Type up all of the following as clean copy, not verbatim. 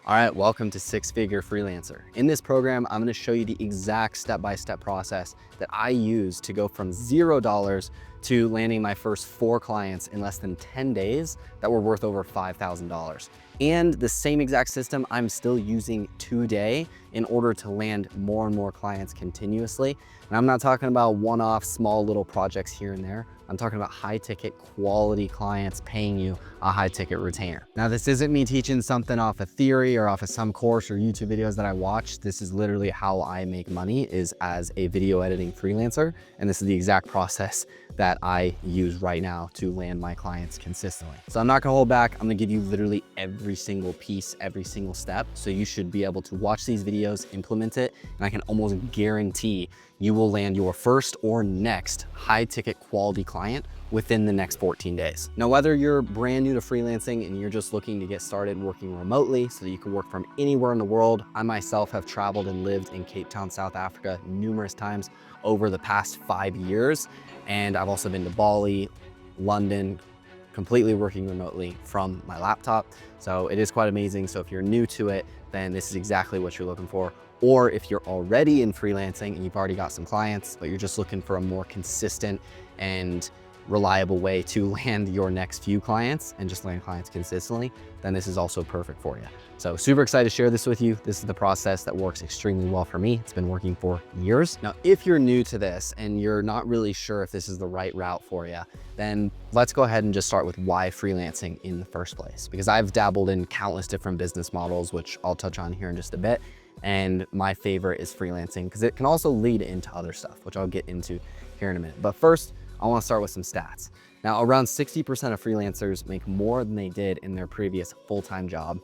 All right, welcome to Six Figure Freelancer. In this program, I'm gonna show you the exact step-by-step process that I use to go from $0 to landing my first 4 clients in less than 10 days that were worth over $5,000. And the same exact system I'm still using today in order to land more and more clients continuously. And I'm not talking about one-off small little projects here and there. I'm talking about high ticket quality clients paying you a high ticket retainer. Now, this isn't me teaching something off a theory or off of some course or YouTube videos that I watch. This is literally how I make money, is as a video editing freelancer. And this is the exact process that I use right now to land my clients consistently. So I'm not gonna hold back. I'm gonna give you literally every single piece, every single step. So you should be able to watch these videos, implement it, and I can almost guarantee you will land your first or next high ticket quality client within the next 14 days. Now, whether you're brand new to freelancing and you're just looking to get started working remotely so that you can work from anywhere in the world, I myself have traveled and lived in Cape Town, South Africa numerous times over the past 5 years. And I've also been to Bali, London, completely working remotely from my laptop. So it is quite amazing. So if you're new to it, then this is exactly what you're looking for. Or if you're already in freelancing and you've already got some clients, but you're just looking for a more consistent and reliable way to land your next few clients and just land clients consistently, then this is also perfect for you. So super excited to share this with you. This is the process that works extremely well for me. It's been working for years. Now, if you're new to this and you're not really sure if this is the right route for you, then let's go ahead and just start with why freelancing in the first place. Because I've dabbled in countless different business models, which I'll touch on here in just a bit. And my favorite is freelancing because it can also lead into other stuff, which I'll get into here in a minute. But first, I want to start with some stats. Now, around 60% of freelancers make more than they did in their previous full-time job.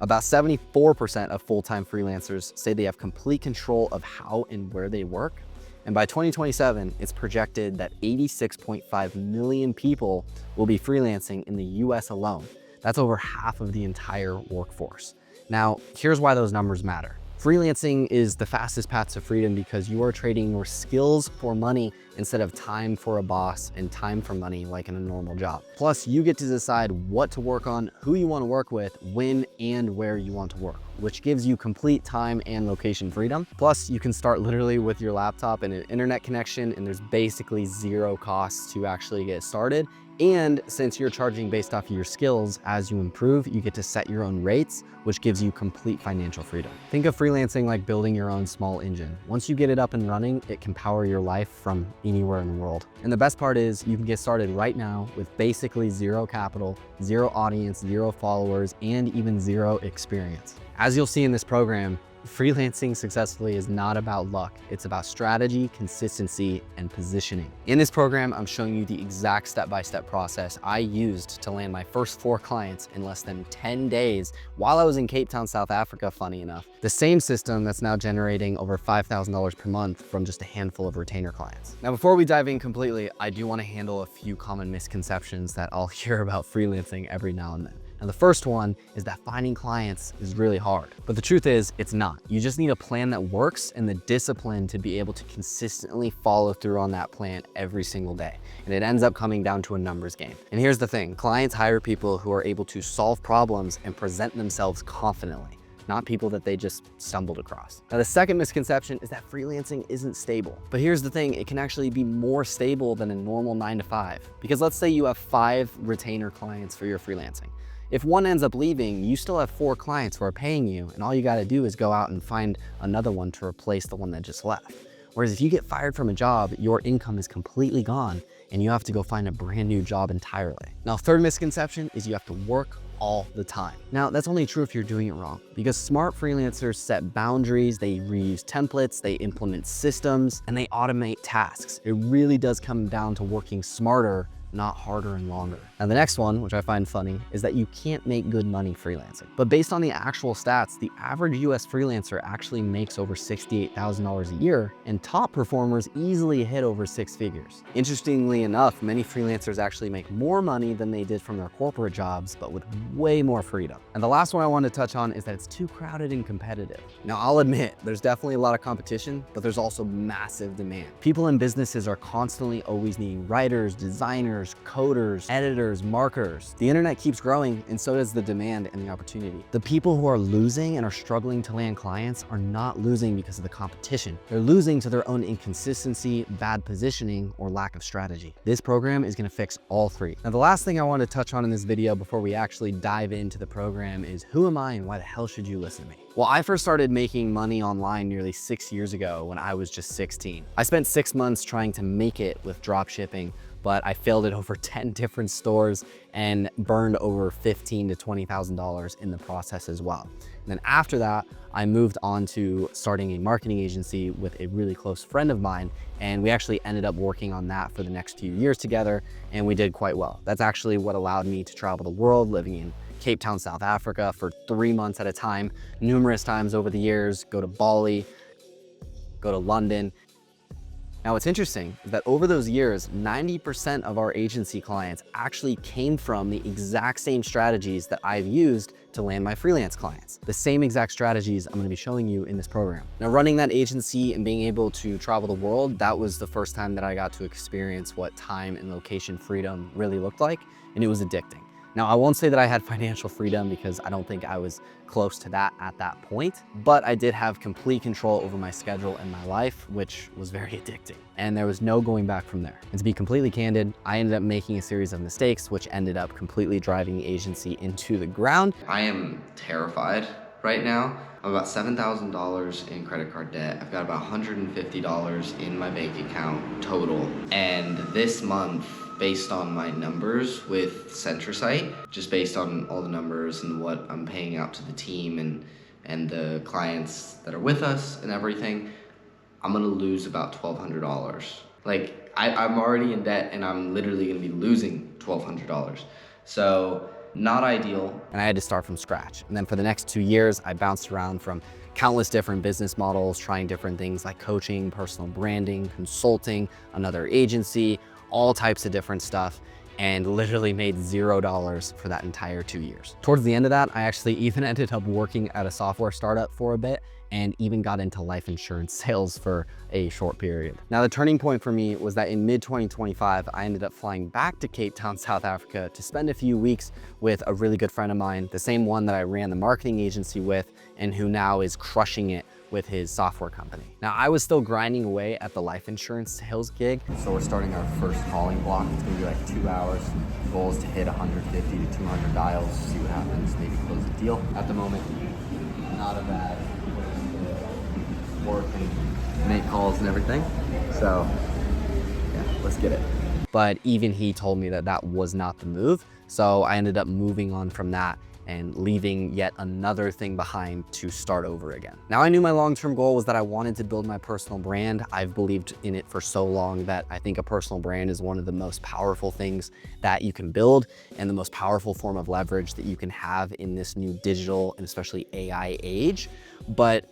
About 74% of full-time freelancers say they have complete control of how and where they work. And by 2027, it's projected that 86.5 million people will be freelancing in the US alone. That's over half of the entire workforce. Now, here's why those numbers matter. Freelancing is the fastest path to freedom because you are trading your skills for money instead of time for a boss and time for money like in a normal job. Plus, you get to decide what to work on, who you want to work with, when and where you want to work, which gives you complete time and location freedom. Plus, you can start literally with your laptop and an internet connection, and there's basically zero costs to actually get started. And since you're charging based off of your skills, as you improve, you get to set your own rates, which gives you complete financial freedom. Think of freelancing like building your own small engine. Once you get it up and running, it can power your life from anywhere in the world. And the best part is you can get started right now with basically zero capital, zero audience, zero followers, and even zero experience. As you'll see in this program, freelancing successfully is not about luck. It's about strategy, consistency, and positioning. In this program, I'm showing you the exact step-by-step process I used to land my first 4 clients in less than 10 days while I was in Cape Town, South Africa, funny enough. The same system that's now generating over $5,000 per month from just a handful of retainer clients. Now, before we dive in completely, I do want to handle a few common misconceptions that I'll hear about freelancing every now and then. Now, the first one is that finding clients is really hard, but the truth is it's not. You just need a plan that works and the discipline to be able to consistently follow through on that plan every single day. And it ends up coming down to a numbers game. And here's the thing, clients hire people who are able to solve problems and present themselves confidently, not people that they just stumbled across. Now, the second misconception is that freelancing isn't stable. But here's the thing, it can actually be more stable than a normal 9-to-5. Because let's say you have 5 retainer clients for your freelancing. If one ends up leaving, you still have 4 clients who are paying you, and all you gotta do is go out and find another one to replace the one that just left. Whereas if you get fired from a job, your income is completely gone, and you have to go find a brand new job entirely. Now, third misconception is you have to work all the time. Now, that's only true if you're doing it wrong, because smart freelancers set boundaries, they reuse templates, they implement systems, and they automate tasks. It really does come down to working smarter, not harder and longer. Now, the next one, which I find funny, is that you can't make good money freelancing. But based on the actual stats, the average US freelancer actually makes over $68,000 a year, and top performers easily hit over 6 figures. Interestingly enough, many freelancers actually make more money than they did from their corporate jobs, but with way more freedom. And the last one I want to touch on is that it's too crowded and competitive. Now, I'll admit, there's definitely a lot of competition, but there's also massive demand. People in businesses are constantly always needing writers, designers, designers, coders, editors, marketers. The internet keeps growing, and so does the demand and the opportunity. The people who are losing and are struggling to land clients are not losing because of the competition. They're losing to their own inconsistency, bad positioning, or lack of strategy. This program is gonna fix all three. Now, the last thing I want to touch on in this video before we actually dive into the program is who am I and why the hell should you listen to me? Well, I first started making money online nearly 6 years ago when I was just 16. I spent 6 months trying to make it with drop shipping, but I failed at over 10 different stores and burned over $15,000 to $20,000 in the process as well. And then after that, I moved on to starting a marketing agency with a really close friend of mine, and we actually ended up working on that for the next few years together, and we did quite well. That's actually what allowed me to travel the world, living in Cape Town, South Africa for 3 months at a time, numerous times over the years, go to Bali, go to London. Now, what's interesting is that over those years, 90% of our agency clients actually came from the exact same strategies that I've used to land my freelance clients. The same exact strategies I'm gonna be showing you in this program. Now, running that agency and being able to travel the world, that was the first time that I got to experience what time and location freedom really looked like, and it was addicting. Now, I won't say that I had financial freedom because I don't think I was close to that at that point, but I did have complete control over my schedule and my life, which was very addicting. And there was no going back from there. And to be completely candid, I ended up making a series of mistakes, which ended up completely driving the agency into the ground. I am terrified right now. I'm about $7,000 in credit card debt. I've got about $150 in my bank account total. And this month, based on my numbers with Centrosite, just based on all the numbers and what I'm paying out to the team and the clients that are with us and everything, I'm gonna lose about $1,200. Like, I'm already in debt and I'm literally gonna be losing $1,200. So, not ideal. And I had to start from scratch. And then for the next 2 years, I bounced around from countless different business models, trying different things like coaching, personal branding, consulting, another agency, all types of different stuff, and literally made $0 for that entire 2 years. Towards the end of that, I actually even ended up working at a software startup for a bit and even got into life insurance sales for a short period. Now, the turning point for me was that in mid-2025, I ended up flying back to Cape Town, South Africa to spend a few weeks with a really good friend of mine, the same one that I ran the marketing agency with and who now is crushing it with his software company. Now, I was still grinding away at the life insurance sales gig. So we're starting our first calling block. It's gonna be like 2 hours. The goal is to hit 150 to 200 dials, see what happens, maybe close the deal. At the moment, not a bad work and make calls and everything. So yeah, let's get it. But even he told me that that was not the move. So I ended up moving on from that and leaving yet another thing behind to start over again. Now, I knew my long-term goal was that I wanted to build my personal brand. I've believed in it for so long that I think a personal brand is one of the most powerful things that you can build and the most powerful form of leverage that you can have in this new digital and especially AI age. But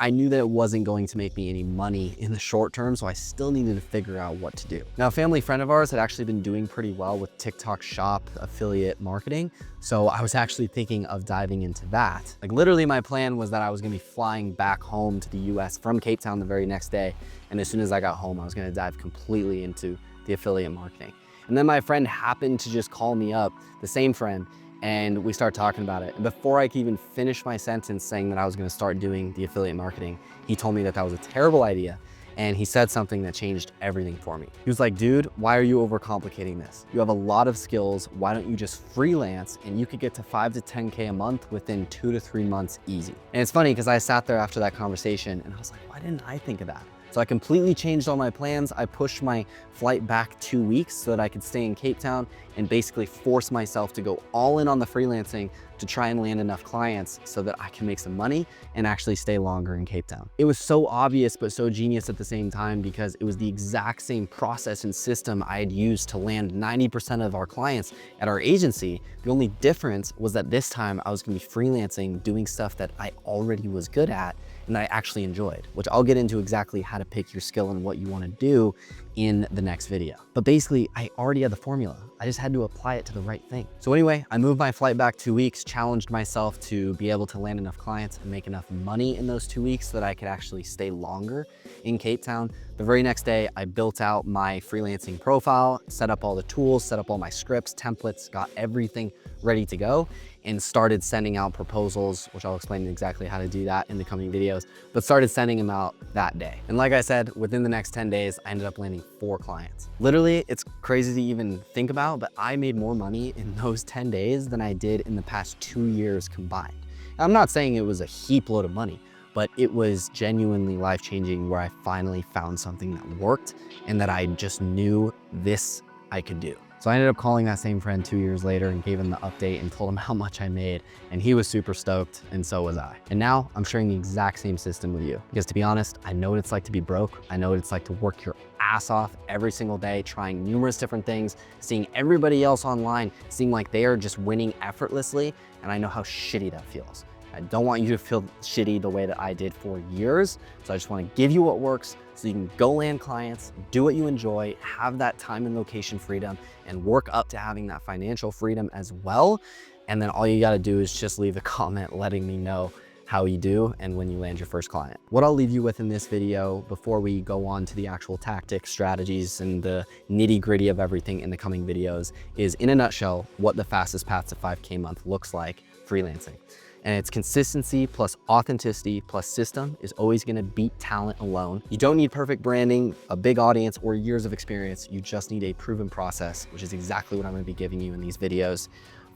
I knew that it wasn't going to make me any money in the short term, so I still needed to figure out what to do. Now, a family friend of ours had actually been doing pretty well with TikTok Shop affiliate marketing, so I was actually thinking of diving into that. Like, literally my plan was that I was gonna be flying back home to the US from Cape Town the very next day, and as soon as I got home, I was gonna dive completely into the affiliate marketing. And then my friend happened to just call me up, the same friend, and we started talking about it. And before I could even finish my sentence saying that I was gonna start doing the affiliate marketing, he told me that that was a terrible idea. And he said something that changed everything for me. He was like, dude, why are you overcomplicating this? You have a lot of skills. Why don't you just freelance and you could get to 5 to 10K a month within 2 to 3 months easy. And it's funny because I sat there after that conversation and I was like, why didn't I think of that? So I completely changed all my plans. I pushed my flight back 2 weeks so that I could stay in Cape Town and basically force myself to go all in on the freelancing to try and land enough clients so that I can make some money and actually stay longer in Cape Town. It was so obvious, but so genius at the same time because it was the exact same process and system I had used to land 90% of our clients at our agency. The only difference was that this time I was gonna be freelancing, doing stuff that I already was good at and that I actually enjoyed, which I'll get into exactly how to pick your skill and what you wanna do in the next video. But basically, I already had the formula. I just had to apply it to the right thing. So anyway, I moved my flight back 2 weeks, challenged myself to be able to land enough clients and make enough money in those 2 weeks so that I could actually stay longer in Cape Town. The very next day, I built out my freelancing profile, set up all the tools, set up all my scripts, templates, got everything ready to go, and started sending out proposals, which I'll explain exactly how to do that in the coming videos, but started sending them out that day. And like I said, within the next 10 days, I ended up landing 4 clients. Literally, it's crazy to even think about, but I made more money in those 10 days than I did in the past 2 years combined. And I'm not saying it was a heap load of money, but it was genuinely life-changing where I finally found something that worked and that I just knew this I could do. So I ended up calling that same friend 2 years later and gave him the update and told him how much I made, and he was super stoked, and so was I. And now I'm sharing the exact same system with you, because to be honest, I know what it's like to be broke. I know what it's like to work your ass off every single day, trying numerous different things, seeing everybody else online seem like they are just winning effortlessly, and I know how shitty that feels. I don't want you to feel shitty the way that I did for years. So I just want to give you what works so you can go land clients, do what you enjoy, have that time and location freedom, and work up to having that financial freedom as well. And then all you got to do is just leave a comment letting me know how you do and when you land your first client. What I'll leave you with in this video before we go on to the actual tactics, strategies, and the nitty-gritty of everything in the coming videos is, in a nutshell, what the fastest path to 5K month looks like freelancing. And it's consistency plus authenticity plus system is always gonna beat talent alone. You don't need perfect branding, a big audience, or years of experience. You just need a proven process, which is exactly what I'm gonna be giving you in these videos.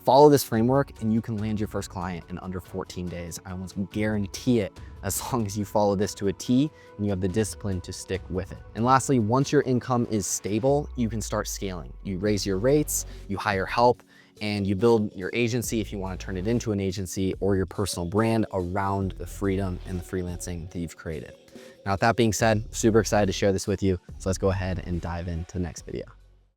Follow this framework and you can land your first client in under 14 days. I almost guarantee it, as long as you follow this to a T and you have the discipline to stick with it. And lastly, once your income is stable, you can start scaling. You raise your rates, you hire help, and you build your agency if you want to turn it into an agency, or your personal brand around the freedom and the freelancing that you've created. Now, with that being said, super excited to share this with you. So let's go ahead and dive into the next video.